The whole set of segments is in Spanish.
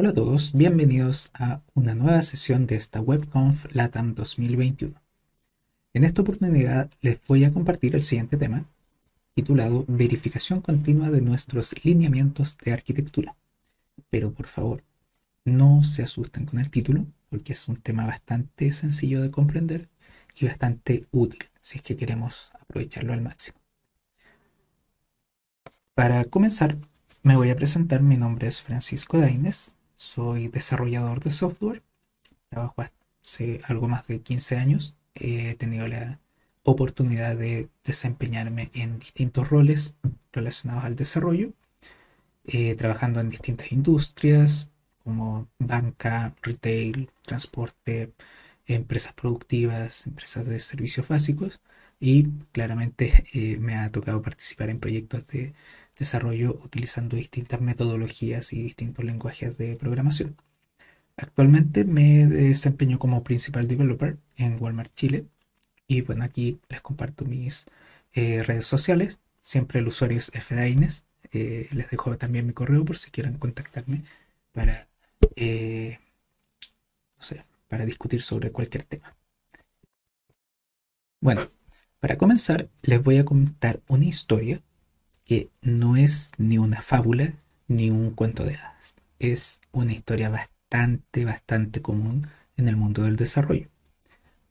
Hola a todos, bienvenidos a una nueva sesión de esta WebConf LATAM 2021. En esta oportunidad les voy a compartir el siguiente tema, titulado Verificación continua de nuestros lineamientos de arquitectura. Pero por favor, no se asusten con el título, porque es un tema bastante sencillo de comprender y bastante útil, si es que queremos aprovecharlo al máximo. Para comenzar, me voy a presentar. Mi nombre es Francisco Daines, soy desarrollador de software. Trabajo hace algo más de 15 años. He tenido la oportunidad de desempeñarme en distintos roles relacionados al desarrollo, trabajando en distintas industrias como banca, retail, transporte, empresas productivas, empresas de servicios básicos, y claramente me ha tocado participar en proyectos de desarrollo utilizando distintas metodologías y distintos lenguajes de programación. Actualmente me desempeño como principal developer en Walmart Chile, y bueno, aquí les comparto mis redes sociales. Siempre el usuario es fdaines. Les dejo también mi correo por si quieren contactarme para, eh, no sé, para discutir sobre cualquier tema. Bueno, para comenzar les voy a contar una historia que no es ni una fábula ni un cuento de hadas. Es una historia bastante común en el mundo del desarrollo.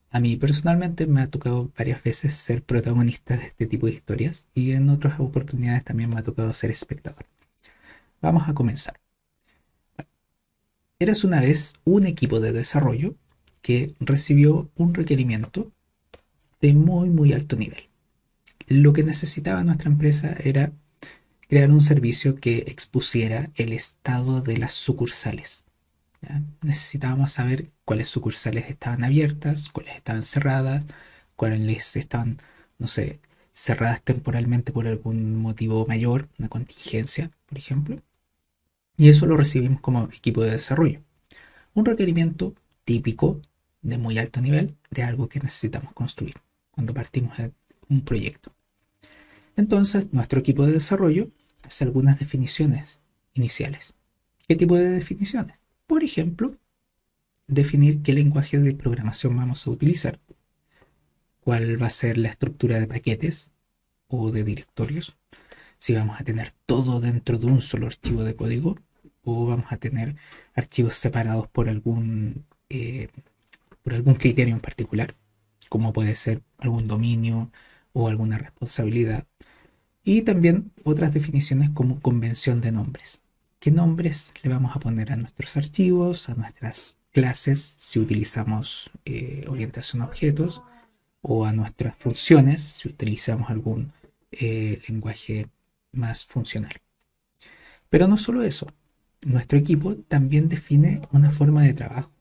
A mí personalmente me ha tocado varias veces ser protagonista de este tipo de historias, y en otras oportunidades también me ha tocado ser espectador. Vamos a comenzar. Eras una vez un equipo de desarrollo que recibió un requerimiento de muy alto nivel. Lo que necesitaba nuestra empresa era crear un servicio que expusiera el estado de las sucursales. ¿Ya? Necesitábamos saber cuáles sucursales estaban abiertas, cuáles estaban cerradas, cuáles estaban, no sé, cerradas temporalmente por algún motivo mayor, una contingencia, por ejemplo. Y eso lo recibimos como equipo de desarrollo. Un requerimiento típico de muy alto nivel de algo que necesitamos construir cuando partimos de un proyecto. Entonces, nuestro equipo de desarrollo hace algunas definiciones iniciales. ¿Qué tipo de definiciones? Por ejemplo, definir qué lenguaje de programación vamos a utilizar, cuál va a ser la estructura de paquetes o de directorios, si vamos a tener todo dentro de un solo archivo de código o vamos a tener archivos separados por algún criterio en particular, como puede ser algún dominio o alguna responsabilidad. Y también otras definiciones como convención de nombres. ¿Qué nombres le vamos a poner a nuestros archivos, a nuestras clases, si utilizamos orientación a objetos, o a nuestras funciones, si utilizamos algún lenguaje más funcional? Pero no solo eso, nuestro equipo también define una forma de trabajo,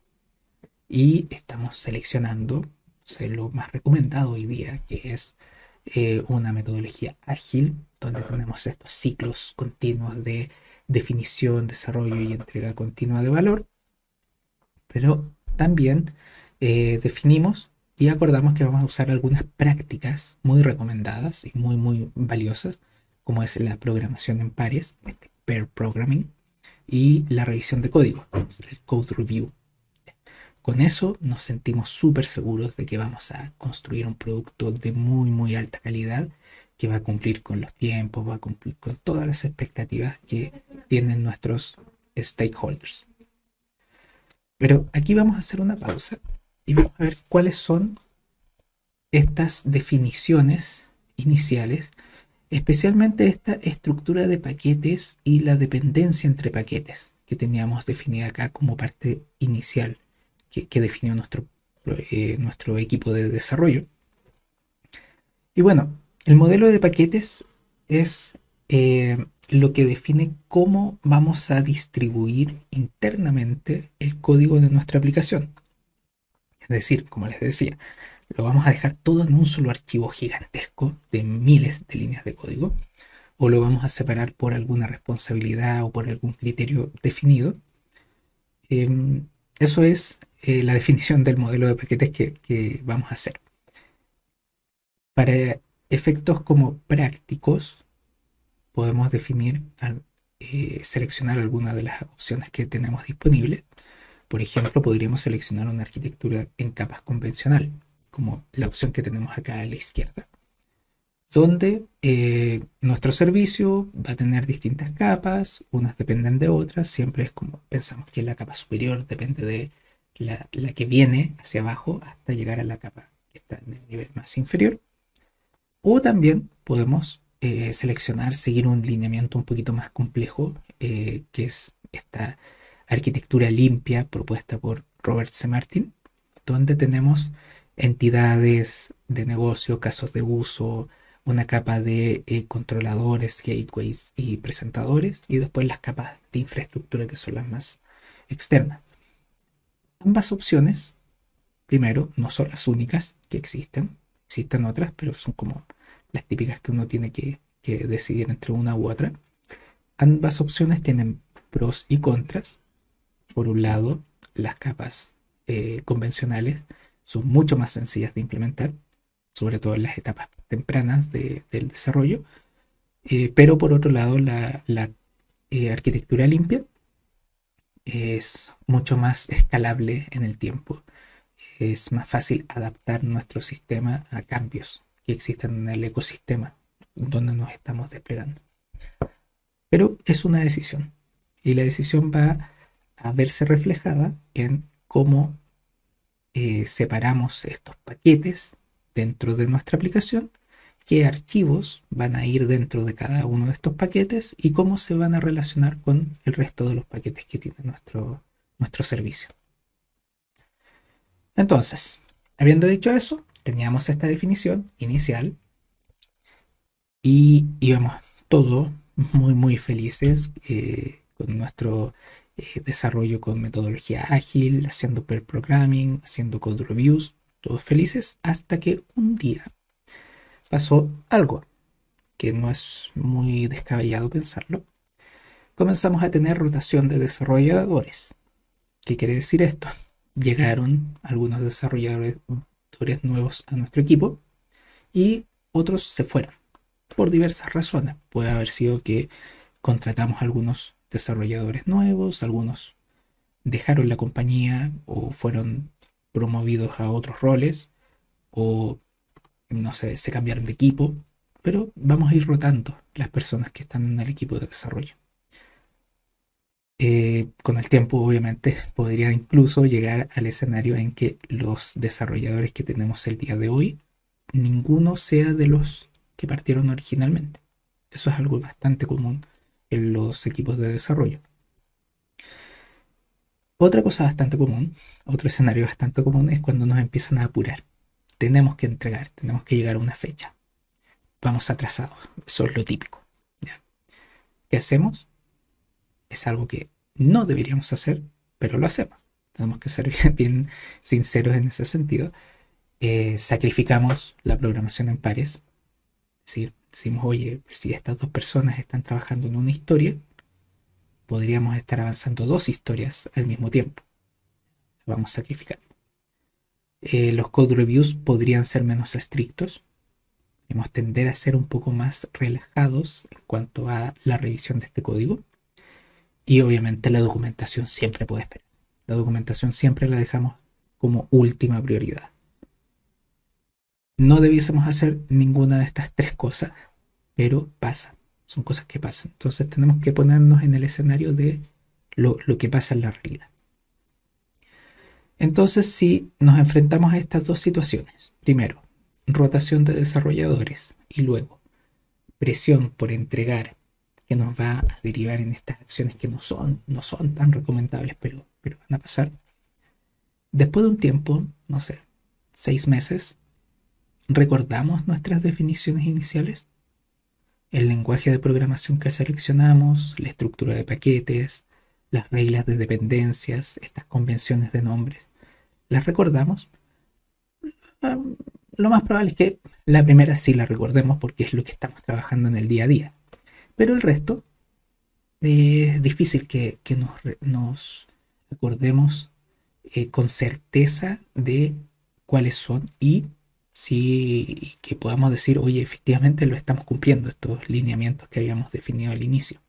y estamos seleccionando, o sea, lo más recomendado hoy día, que es una metodología ágil, donde tenemos estos ciclos continuos de definición, desarrollo y entrega continua de valor. Pero también definimos y acordamos que vamos a usar algunas prácticas muy recomendadas y muy valiosas, como es la programación en pares, este pair programming, y la revisión de código, el code review. Con eso nos sentimos súper seguros de que vamos a construir un producto de muy alta calidad, que va a cumplir con los tiempos, va a cumplir con todas las expectativas que tienen nuestros stakeholders. Pero aquí vamos a hacer una pausa y vamos a ver cuáles son estas definiciones iniciales, especialmente esta estructura de paquetes y la dependencia entre paquetes que teníamos definida acá como parte inicial que definió nuestro equipo de desarrollo. Y bueno, el modelo de paquetes es lo que define cómo vamos a distribuir internamente el código de nuestra aplicación. Es decir, como les decía, lo vamos a dejar todo en un solo archivo gigantesco de miles de líneas de código, o lo vamos a separar por alguna responsabilidad o por algún criterio definido. Eso es la definición del modelo de paquetes que vamos a hacer. Para efectos como prácticos, podemos definir seleccionar alguna de las opciones que tenemos disponibles. Por ejemplo, podríamos seleccionar una arquitectura en capas convencional, como la opción que tenemos acá a la izquierda, donde nuestro servicio va a tener distintas capas, unas dependen de otras, siempre es como pensamos que la capa superior depende de la que viene hacia abajo hasta llegar a la capa que está en el nivel más inferior. O también podemos seleccionar, seguir un lineamiento un poquito más complejo, que es esta arquitectura limpia propuesta por Robert C. Martin, donde tenemos entidades de negocio, casos de uso, una capa de controladores, gateways y presentadores, y después las capas de infraestructura que son las más externas. Ambas opciones, primero, no son las únicas que existen otras, pero son como las típicas que uno tiene que decidir entre una u otra. Ambas opciones tienen pros y contras. Por un lado, las capas convencionales son mucho más sencillas de implementar, sobre todo en las etapas tempranas del desarrollo, pero por otro lado, la arquitectura limpia es mucho más escalable en el tiempo. Es más fácil adaptar nuestro sistema a cambios que existen en el ecosistema donde nos estamos desplegando. Pero es una decisión y la decisión va a verse reflejada en cómo separamos estos paquetes dentro de nuestra aplicación, qué archivos van a ir dentro de cada uno de estos paquetes y cómo se van a relacionar con el resto de los paquetes que tiene nuestro servicio. Entonces, habiendo dicho eso, teníamos esta definición inicial y íbamos todo muy felices con nuestro desarrollo con metodología ágil, haciendo pair programming, haciendo code reviews, todos felices, hasta que un día pasó algo que no es muy descabellado pensarlo. Comenzamos a tener rotación de desarrolladores. ¿Qué quiere decir esto? Llegaron algunos desarrolladores nuevos a nuestro equipo y otros se fueron por diversas razones. Puede haber sido que contratamos algunos desarrolladores nuevos, algunos dejaron la compañía o fueron promovidos a otros roles o no sé, se cambiaron de equipo, pero vamos a ir rotando las personas que están en el equipo de desarrollo. Con el tiempo, obviamente, podría incluso llegar al escenario en que los desarrolladores que tenemos el día de hoy, ninguno sea de los que partieron originalmente. Eso es algo bastante común en los equipos de desarrollo. Otra cosa bastante común, otro escenario bastante común es cuando nos empiezan a apurar. Tenemos que entregar, tenemos que llegar a una fecha. Vamos atrasados, eso es lo típico. ¿Ya? ¿Qué hacemos? Es algo que no deberíamos hacer, pero lo hacemos. Tenemos que ser bien sinceros en ese sentido. Sacrificamos la programación en pares. Es decir, decimos, oye, si estas dos personas están trabajando en una historia, podríamos estar avanzando dos historias al mismo tiempo. Vamos a sacrificar. Los code reviews podrían ser menos estrictos. Podemos tender a ser un poco más relajados en cuanto a la revisión de este código. Y obviamente la documentación siempre puede esperar. La documentación siempre la dejamos como última prioridad. No debiésemos hacer ninguna de estas tres cosas, pero pasan. Son cosas que pasan. Entonces tenemos que ponernos en el escenario de lo que pasa en la realidad. Entonces, si nos enfrentamos a estas dos situaciones, primero, rotación de desarrolladores y luego presión por entregar que nos va a derivar en estas acciones que no son tan recomendables, pero van a pasar. Después de un tiempo, no sé, 6 meses, recordamos nuestras definiciones iniciales, el lenguaje de programación que seleccionamos, la estructura de paquetes, las reglas de dependencias, estas convenciones de nombres. ¿Las recordamos? Lo más probable es que la primera sí la recordemos porque es lo que estamos trabajando en el día a día. Pero el resto es difícil que nos acordemos con certeza de cuáles son y si que podamos decir, oye, efectivamente lo estamos cumpliendo, estos lineamientos que habíamos definido al inicio.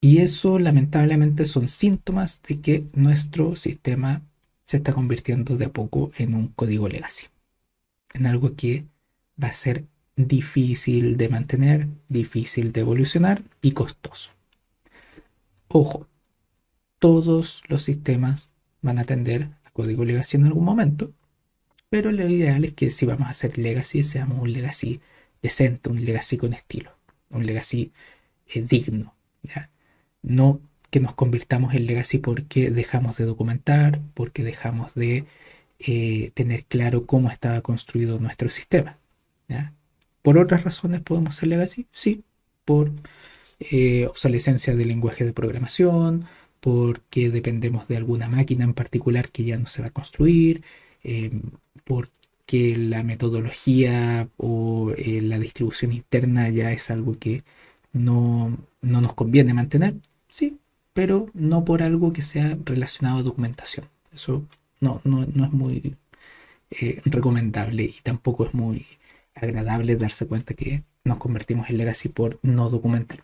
Y eso lamentablemente son síntomas de que nuestro sistema se está convirtiendo de a poco en un código legacy, en algo que va a ser difícil de mantener, difícil de evolucionar y costoso. Ojo, todos los sistemas van a tender a código legacy en algún momento, pero lo ideal es que si vamos a hacer legacy, seamos un legacy decente, un legacy con estilo, un legacy digno, ¿ya? No que nos convirtamos en legacy porque dejamos de documentar, porque dejamos de tener claro cómo estaba construido nuestro sistema, ¿ya? Por otras razones podemos ser legacy, sí, por obsolescencia del lenguaje de programación, porque dependemos de alguna máquina en particular que ya no se va a construir, eh, porque la metodología o la distribución interna ya es algo que no nos conviene mantener, sí, pero no por algo que sea relacionado a documentación. Eso no es muy recomendable y tampoco es muy agradable darse cuenta que nos convertimos en legacy por no documentar.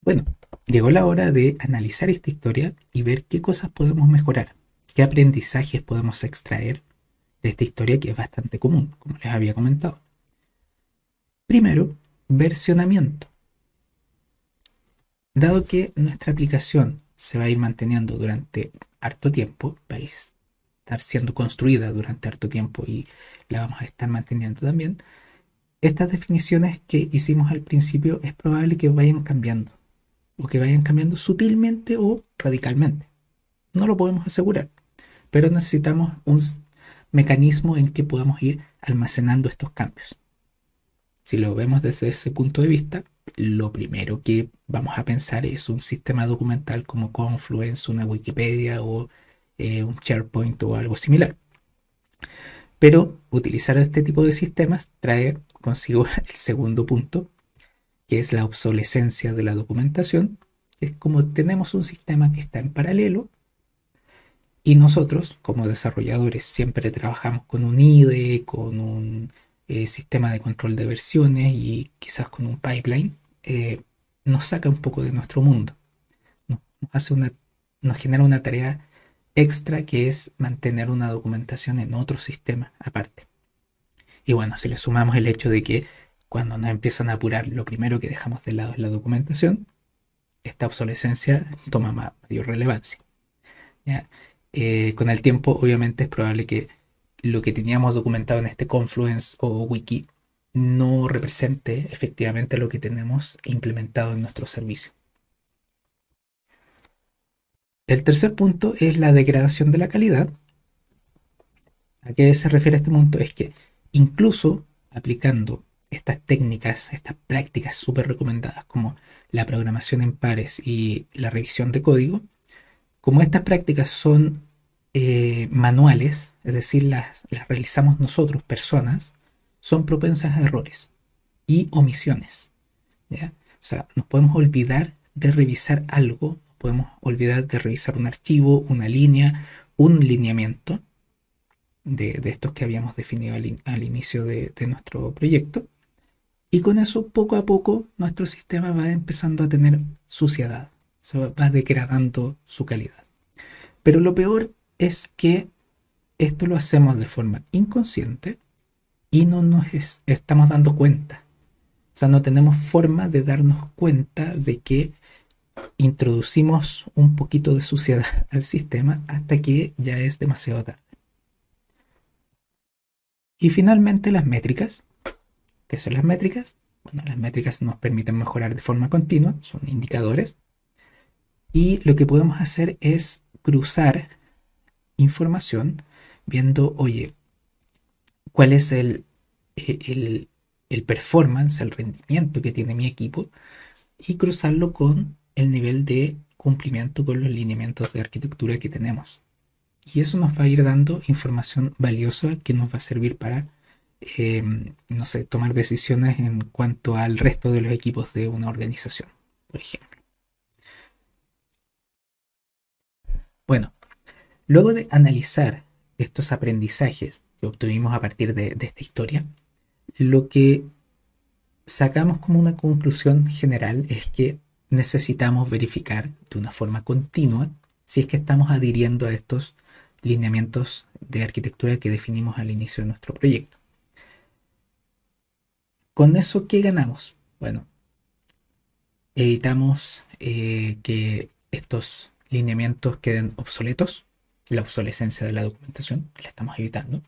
Bueno, llegó la hora de analizar esta historia y ver qué cosas podemos mejorar, qué aprendizajes podemos extraer de esta historia que es bastante común, como les había comentado. Primero, versionamiento. Dado que nuestra aplicación se va a ir manteniendo durante harto tiempo, va a estar siendo construida durante harto tiempo y la vamos a estar manteniendo también, estas definiciones que hicimos al principio es probable que vayan cambiando, o que vayan cambiando sutilmente o radicalmente. No lo podemos asegurar, pero necesitamos un mecanismo en que podamos ir almacenando estos cambios. Si lo vemos desde ese punto de vista, lo primero que vamos a pensar es un sistema documental como Confluence, una Wikipedia o un SharePoint o algo similar. Pero utilizar este tipo de sistemas trae consigo el segundo punto, que es la obsolescencia de la documentación. Es como tenemos un sistema que está en paralelo y nosotros, como desarrolladores, siempre trabajamos con un IDE, con un sistema de control de versiones y quizás con un pipeline. Nos saca un poco de nuestro mundo. Nos, hace una, nos genera una tarea extra que es mantener una documentación en otro sistema aparte. Y bueno, si le sumamos el hecho de que cuando nos empiezan a apurar, lo primero que dejamos de lado es la documentación, esta obsolescencia toma mayor relevancia, ¿ya? Con el tiempo, obviamente, es probable que lo que teníamos documentado en este Confluence o Wiki no represente efectivamente lo que tenemos implementado en nuestro servicio. El tercer punto es la degradación de la calidad. ¿A qué se refiere este punto? Es que incluso aplicando estas técnicas, estas prácticas súper recomendadas como la programación en pares y la revisión de código, como estas prácticas son manuales, es decir, las realizamos nosotros, personas, son propensas a errores y omisiones, ¿ya? O sea, nos podemos olvidar de revisar algo, nos podemos olvidar de revisar un archivo, una línea, un lineamiento de estos que habíamos definido al inicio de nuestro proyecto. Y con eso, poco a poco, nuestro sistema va empezando a tener suciedad, se va degradando su calidad. Pero lo peor es que esto lo hacemos de forma inconsciente y no estamos dando cuenta. O sea, no tenemos forma de darnos cuenta de que introducimos un poquito de suciedad al sistema hasta que ya es demasiado tarde. Y finalmente las métricas. ¿Qué son las métricas? Bueno, las métricas nos permiten mejorar de forma continua, son indicadores. Y lo que podemos hacer es cruzar información viendo, oye, cuál es el performance, el rendimiento que tiene mi equipo y cruzarlo con el nivel de cumplimiento con los lineamientos de arquitectura que tenemos. Y eso nos va a ir dando información valiosa que nos va a servir para, no sé, tomar decisiones en cuanto al resto de los equipos de una organización, por ejemplo. Bueno, luego de analizar estos aprendizajes que obtuvimos a partir de esta historia, lo que sacamos como una conclusión general es que necesitamos verificar de una forma continua si es que estamos adhiriendo a estos lineamientos de arquitectura que definimos al inicio de nuestro proyecto. ¿Con eso qué ganamos? Bueno, evitamos que estos lineamientos queden obsoletos, la obsolescencia de la documentación, la estamos evitando.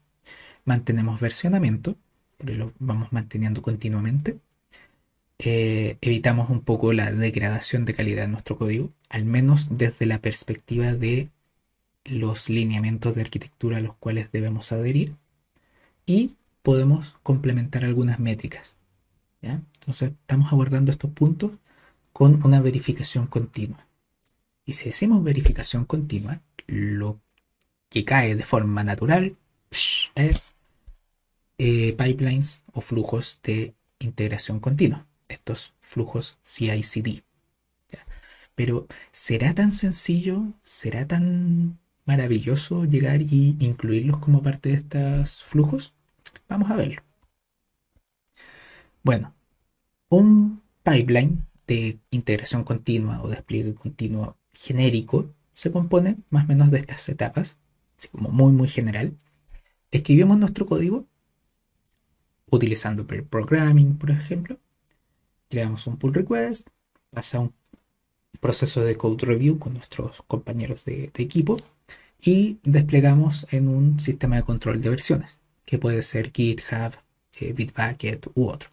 Mantenemos versionamiento, porque lo vamos manteniendo continuamente. Evitamos un poco la degradación de calidad de nuestro código, al menos desde la perspectiva de los lineamientos de arquitectura a los cuales debemos adherir, y podemos complementar algunas métricas, ¿ya? Entonces estamos abordando estos puntos con una verificación continua. Y si decimos verificación continua, lo que cae de forma natural es pipelines o flujos de integración continua, estos flujos CI/CD. ¿Ya? Pero ¿será tan sencillo? ¿Será tan maravilloso llegar y incluirlos como parte de estos flujos? Vamos a verlo. Bueno, un pipeline de integración continua o despliegue continuo genérico se compone más o menos de estas etapas, así como muy general. Escribimos nuestro código utilizando pair programming, por ejemplo. Le damos un pull request, pasa un proceso de code review con nuestros compañeros de equipo y desplegamos en un sistema de control de versiones, que puede ser GitHub, Bitbucket u otro.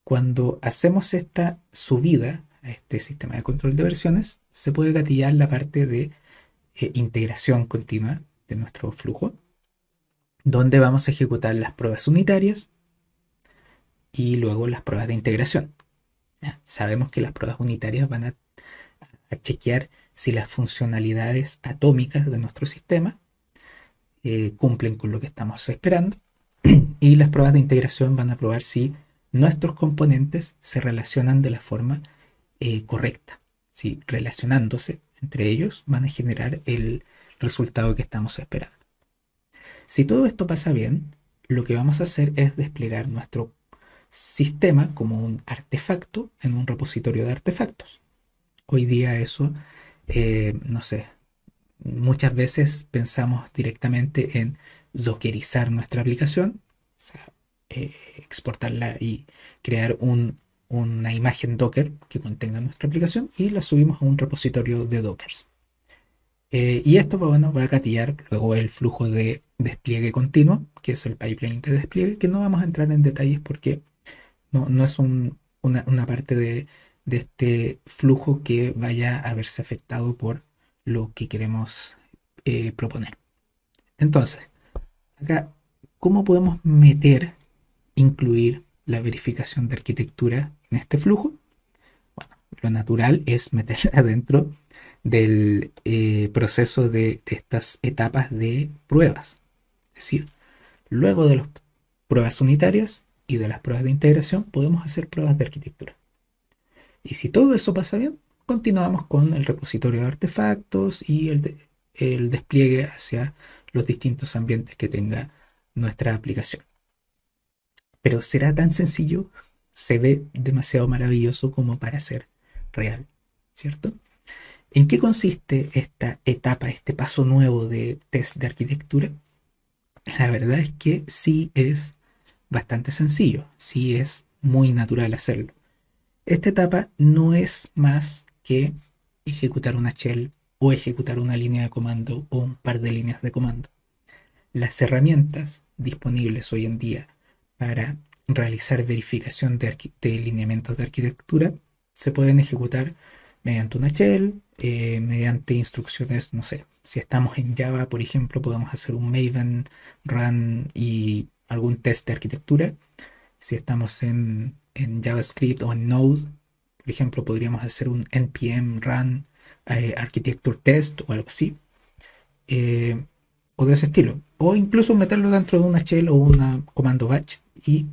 Cuando hacemos esta subida a este sistema de control de versiones, se puede gatillar la parte de integración continua de nuestro flujo, donde vamos a ejecutar las pruebas unitarias y luego las pruebas de integración. ¿Ya? Sabemos que las pruebas unitarias van a chequear si las funcionalidades atómicas de nuestro sistema cumplen con lo que estamos esperando, y las pruebas de integración van a probar si nuestros componentes se relacionan de la forma correcta. Si relacionándose entre ellos van a generar el resultado que estamos esperando. Si todo esto pasa bien, lo que vamos a hacer es desplegar nuestro sistema como un artefacto en un repositorio de artefactos. Hoy día eso, no sé, muchas veces pensamos directamente en dockerizar nuestra aplicación, o sea, exportarla y crear una imagen Docker que contenga nuestra aplicación y la subimos a un repositorio de Dockers. Y esto bueno, va a gatillar luego el flujo de despliegue continuo, que es el pipeline de despliegue, que no vamos a entrar en detalles porque no es una parte de este flujo que vaya a verse afectado por lo que queremos proponer. Entonces, acá, ¿cómo podemos incluir la verificación de arquitectura en este flujo? Bueno, lo natural es meterla adentro del proceso de estas etapas de pruebas. Es decir, luego de las pruebas unitarias y de las pruebas de integración, podemos hacer pruebas de arquitectura. Y si todo eso pasa bien, continuamos con el repositorio de artefactos y el despliegue hacia los distintos ambientes que tenga nuestra aplicación. Pero ¿será tan sencillo? Se ve demasiado maravilloso como para ser real, ¿cierto? ¿En qué consiste esta etapa, este paso nuevo de test de arquitectura? La verdad es que sí es bastante sencillo, sí es muy natural hacerlo. Esta etapa no es más que ejecutar una shell o ejecutar una línea de comando o un par de líneas de comando. Las herramientas disponibles hoy en día para realizar verificación de lineamientos de arquitectura se pueden ejecutar mediante una shell, mediante instrucciones, no sé, si estamos en Java, por ejemplo, podemos hacer un Maven run y algún test de arquitectura. Si estamos en JavaScript o en Node, por ejemplo, podríamos hacer un npm run architecture test o algo así, o de ese estilo, o incluso meterlo dentro de una shell o un comando batch y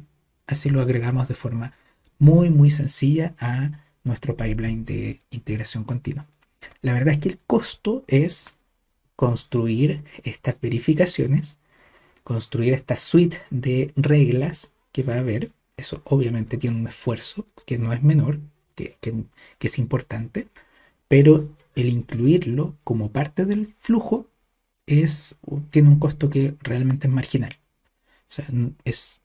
así lo agregamos de forma muy sencilla a nuestro pipeline de integración continua. La verdad es que el costo es construir estas verificaciones, construir esta suite de reglas que va a haber Eso obviamente tiene un esfuerzo que no es menor, que es importante, pero el incluirlo como parte del flujo tiene un costo que realmente es marginal. O sea, es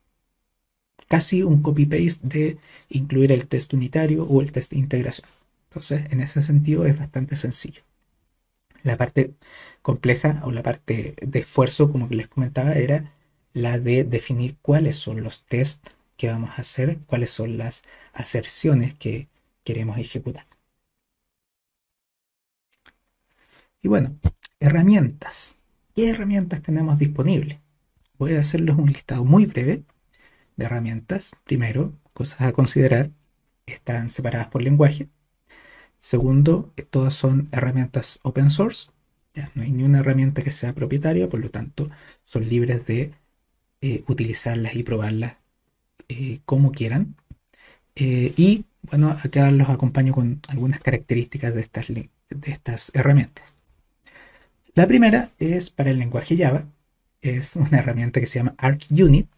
casi un copy-paste de incluir el test unitario o el test de integración. Entonces, en ese sentido es bastante sencillo. La parte compleja o la parte de esfuerzo, como que les comentaba, era la de definir cuáles son los tests que vamos a hacer, cuáles son las aserciones que queremos ejecutar. Y bueno, herramientas. ¿Qué herramientas tenemos disponibles? Voy a hacerles un listado muy breve de herramientas. Primero, cosas a considerar, están separadas por lenguaje. Segundo, todas son herramientas open source. Ya, no hay ni una herramienta que sea propietaria, por lo tanto, son libres de utilizarlas y probarlas como quieran. Y bueno, acá los acompaño con algunas características de estas herramientas. La primera es para el lenguaje Java. Es una herramienta que se llama ArcUnit,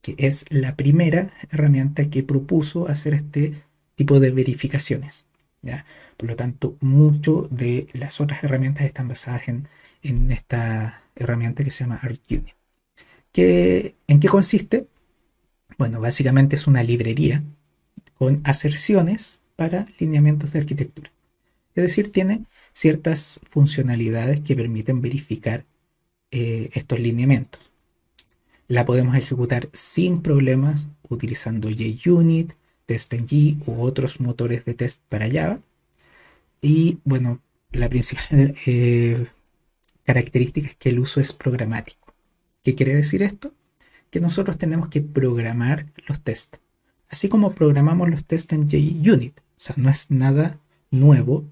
que es la primera herramienta que propuso hacer este tipo de verificaciones. ¿Ya? Por lo tanto, mucho de las otras herramientas están basadas en esta herramienta que se llama ArcUnit. ¿En qué consiste? Bueno, básicamente es una librería con aserciones para lineamientos de arquitectura. Es decir, tiene ciertas funcionalidades que permiten verificar estos lineamientos. La podemos ejecutar sin problemas utilizando JUnit, TestNG u otros motores de test para Java. Y bueno, la principal característica es que el uso es programático. ¿Qué quiere decir esto? Que nosotros tenemos que programar los tests, así como programamos los tests en JUnit. O sea, no es nada nuevo.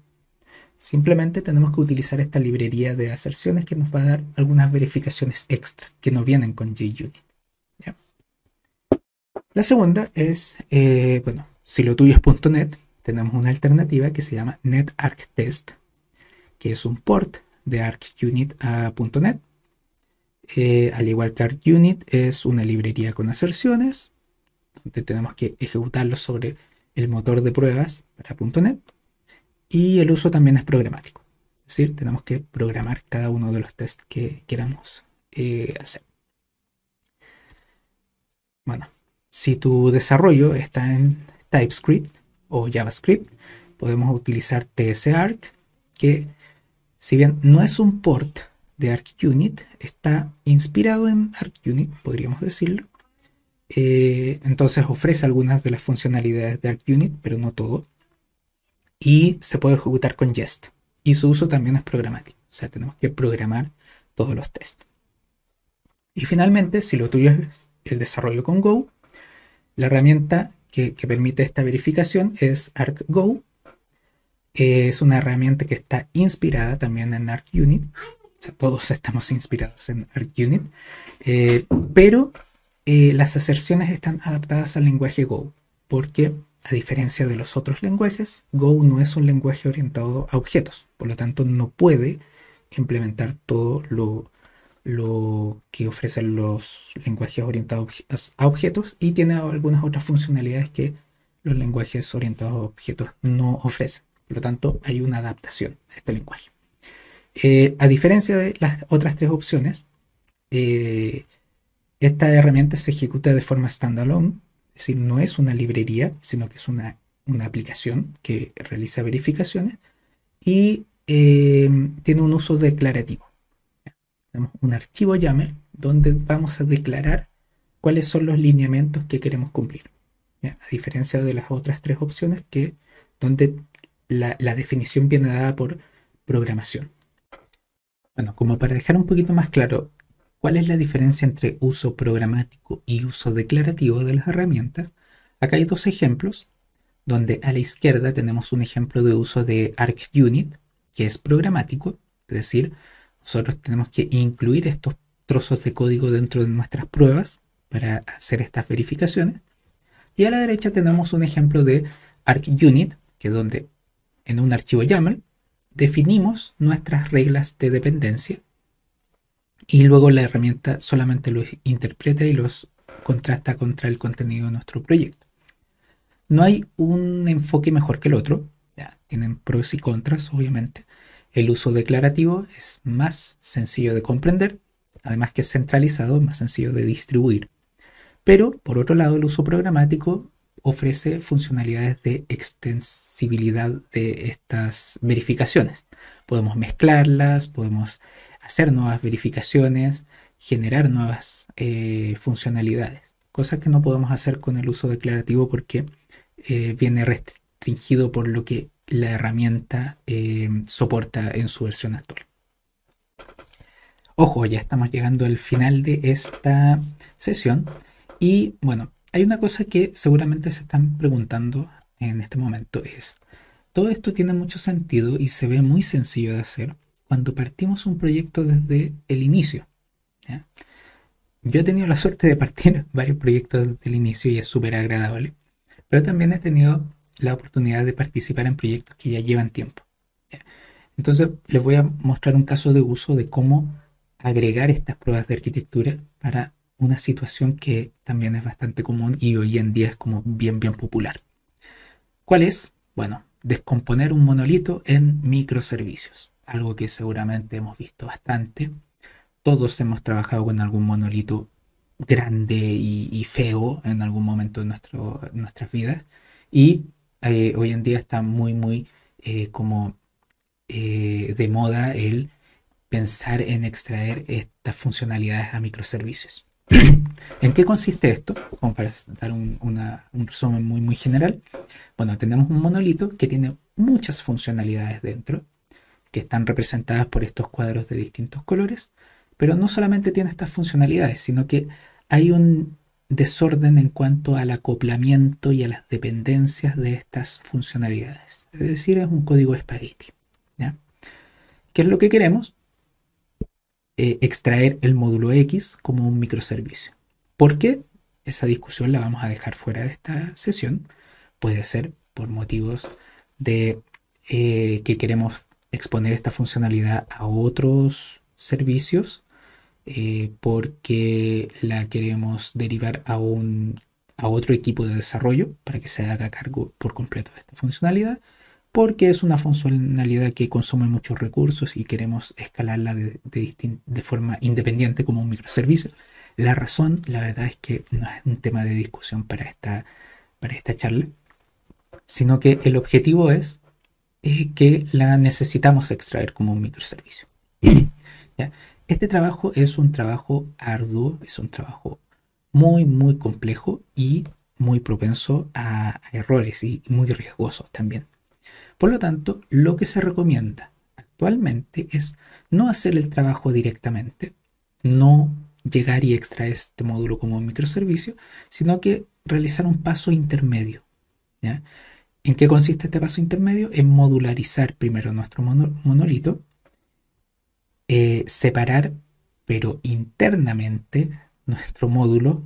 Simplemente tenemos que utilizar esta librería de aserciones que nos va a dar algunas verificaciones extra que no vienen con JUnit. ¿Ya? La segunda es, bueno, si lo tuyo es .NET, tenemos una alternativa que se llama NetArcTest, que es un port de ArcUnit a .NET. Al igual que ArcUnit, es una librería con aserciones, donde tenemos que ejecutarlo sobre el motor de pruebas para .NET. Y el uso también es programático. Es decir, tenemos que programar cada uno de los tests que queramos hacer. Bueno, si tu desarrollo está en TypeScript o JavaScript, podemos utilizar tsarc, que si bien no es un port de ArcUnit, está inspirado en ArcUnit, podríamos decirlo. Entonces ofrece algunas de las funcionalidades de ArcUnit, pero no todo. Y se puede ejecutar con Jest. Y su uso también es programático. O sea, tenemos que programar todos los tests. Y finalmente, si lo tuyo es el desarrollo con Go, la herramienta que permite esta verificación es ArcGo. Es una herramienta que está inspirada también en ArcUnit. O sea, todos estamos inspirados en ArcUnit. Pero las aserciones están adaptadas al lenguaje Go. Porque a diferencia de los otros lenguajes, Go no es un lenguaje orientado a objetos, por lo tanto no puede implementar todo lo que ofrecen los lenguajes orientados a objetos y tiene algunas otras funcionalidades que los lenguajes orientados a objetos no ofrecen. Por lo tanto, hay una adaptación a este lenguaje. A diferencia de las otras tres opciones, esta herramienta se ejecuta de forma standalone. Es decir, no es una librería, sino que es una aplicación que realiza verificaciones y tiene un uso declarativo. Tenemos un archivo YAML donde vamos a declarar cuáles son los lineamientos que queremos cumplir. ¿Ya? A diferencia de las otras tres opciones donde la definición viene dada por programación. Bueno, como para dejar un poquito más claro cuál es la diferencia entre uso programático y uso declarativo de las herramientas, acá hay dos ejemplos, donde a la izquierda tenemos un ejemplo de uso de ArcUnit, que es programático, es decir, nosotros tenemos que incluir estos trozos de código dentro de nuestras pruebas para hacer estas verificaciones. Y a la derecha tenemos un ejemplo de ArcUnit, que es donde en un archivo YAML definimos nuestras reglas de dependencia y luego la herramienta solamente los interpreta y los contrasta contra el contenido de nuestro proyecto. No hay un enfoque mejor que el otro, ya, tienen pros y contras, obviamente. El uso declarativo es más sencillo de comprender, además que es centralizado, es más sencillo de distribuir. Pero, por otro lado, el uso programático ofrece funcionalidades de extensibilidad de estas verificaciones. Podemos mezclarlas, podemos hacer nuevas verificaciones, generar nuevas funcionalidades, cosas que no podemos hacer con el uso declarativo porque viene restringido por lo que la herramienta soporta en su versión actual. Ojo, ya estamos llegando al final de esta sesión y bueno, hay una cosa que seguramente se están preguntando en este momento es, todo esto tiene mucho sentido y se ve muy sencillo de hacer cuando partimos un proyecto desde el inicio, ¿ya? Yo he tenido la suerte de partir varios proyectos desde el inicio y es súper agradable, pero también he tenido la oportunidad de participar en proyectos que ya llevan tiempo, ¿ya? Entonces les voy a mostrar un caso de uso de cómo agregar estas pruebas de arquitectura para una situación que también es bastante común y hoy en día es como bien popular. ¿Cuál es? Bueno, descomponer un monolito en microservicios, algo que seguramente hemos visto bastante. Todos hemos trabajado con algún monolito grande y feo en algún momento de nuestras vidas y hoy en día está muy como de moda el pensar en extraer estas funcionalidades a microservicios. ¿En qué consiste esto? Como para dar un resumen muy general. Bueno, tenemos un monolito que tiene muchas funcionalidades dentro, que están representadas por estos cuadros de distintos colores, pero no solamente tiene estas funcionalidades, sino que hay un desorden en cuanto al acoplamiento y a las dependencias de estas funcionalidades. Es decir, es un código espagueti, ¿ya? ¿Qué es lo que queremos? Extraer el módulo X como un microservicio. ¿Por qué? Esa discusión la vamos a dejar fuera de esta sesión. Puede ser por motivos de que queremos exponer esta funcionalidad a otros servicios, porque la queremos derivar a otro equipo de desarrollo para que se haga cargo por completo de esta funcionalidad, porque es una funcionalidad que consume muchos recursos y queremos escalarla de forma independiente como un microservicio. La razón, la verdad es que no es un tema de discusión para esta charla, sino que el objetivo es que la necesitamos extraer como un microservicio. ¿Ya? Este trabajo es un trabajo arduo, es un trabajo muy complejo y muy propenso a errores y muy riesgoso también. Por lo tanto, lo que se recomienda actualmente es no hacer el trabajo directamente, no llegar y extraer este módulo como un microservicio, sino que realizar un paso intermedio, ¿ya? ¿En qué consiste este paso intermedio? En modularizar primero nuestro monolito, separar, pero internamente, nuestro módulo,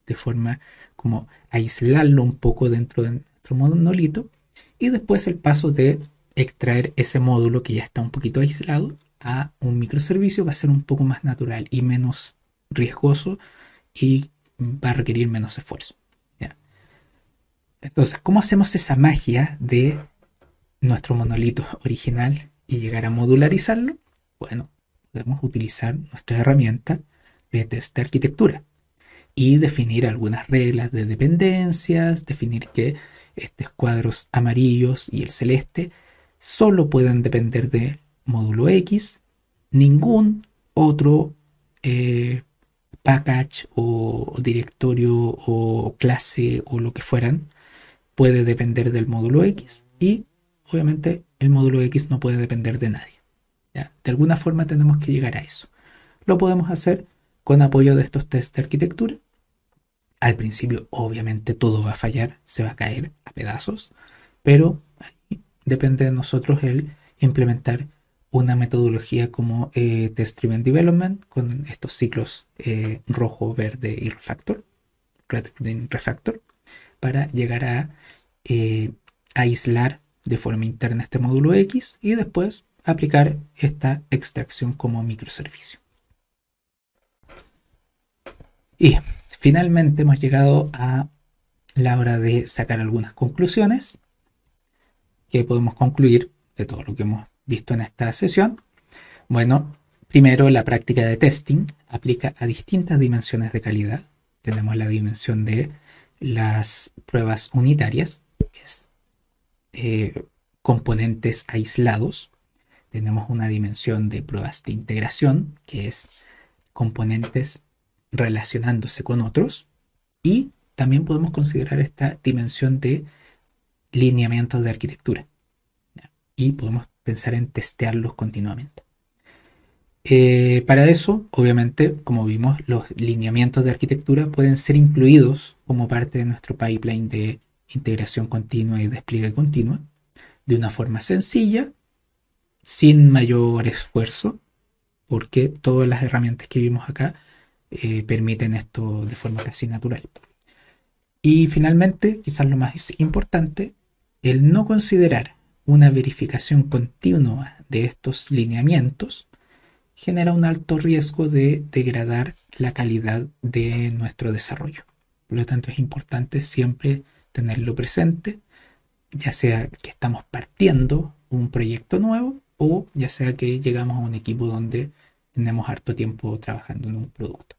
de forma como aislarlo un poco dentro de nuestro monolito, y después el paso de extraer ese módulo que ya está un poquito aislado a un microservicio va a ser un poco más natural y menos riesgoso y va a requerir menos esfuerzo, ¿ya? Entonces, ¿cómo hacemos esa magia de nuestro monolito original y llegar a modularizarlo? Bueno, podemos utilizar nuestra herramienta de test de arquitectura y definir algunas reglas de dependencias, definir que estos cuadros amarillos y el celeste solo pueden depender de módulo X, ningún otro package o directorio o clase o lo que fueran puede depender del módulo X y obviamente el módulo X no puede depender de nadie, ¿ya? De alguna forma tenemos que llegar a eso. Lo podemos hacer con apoyo de estos tests de arquitectura. Al principio obviamente todo va a fallar, se va a caer a pedazos, pero ahí depende de nosotros el implementar una metodología como Test Driven Development con estos ciclos rojo, verde y refactor, red, green, refactor, para llegar a aislar de forma interna este módulo X y después aplicar esta extracción como microservicio. Y finalmente hemos llegado a la hora de sacar algunas conclusiones que podemos concluir de todo lo que hemos visto en esta sesión. Bueno, primero la práctica de testing aplica a distintas dimensiones de calidad. Tenemos la dimensión de las pruebas unitarias, que es componentes aislados. Tenemos una dimensión de pruebas de integración, que es componentes relacionándose con otros. Y también podemos considerar esta dimensión de lineamientos de arquitectura. Y podemos pensar en testearlos continuamente. Para eso, obviamente, como vimos, los lineamientos de arquitectura pueden ser incluidos como parte de nuestro pipeline de integración continua y despliegue continua de una forma sencilla, sin mayor esfuerzo, porque todas las herramientas que vimos acá permiten esto de forma casi natural. Y finalmente, quizás lo más importante, el no considerar una verificación continua de estos lineamientos genera un alto riesgo de degradar la calidad de nuestro desarrollo. Por lo tanto, es importante siempre tenerlo presente, ya sea que estamos partiendo un proyecto nuevo o ya sea que llegamos a un equipo donde tenemos harto tiempo trabajando en un producto.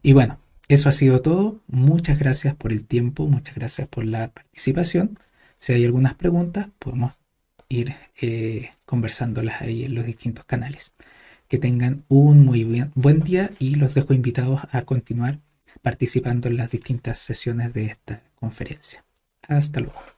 Y bueno, eso ha sido todo. Muchas gracias por el tiempo, muchas gracias por la participación. Si hay algunas preguntas, podemos ir conversándolas ahí en los distintos canales. Que tengan un muy buen día y los dejo invitados a continuar participando en las distintas sesiones de esta conferencia. Hasta luego.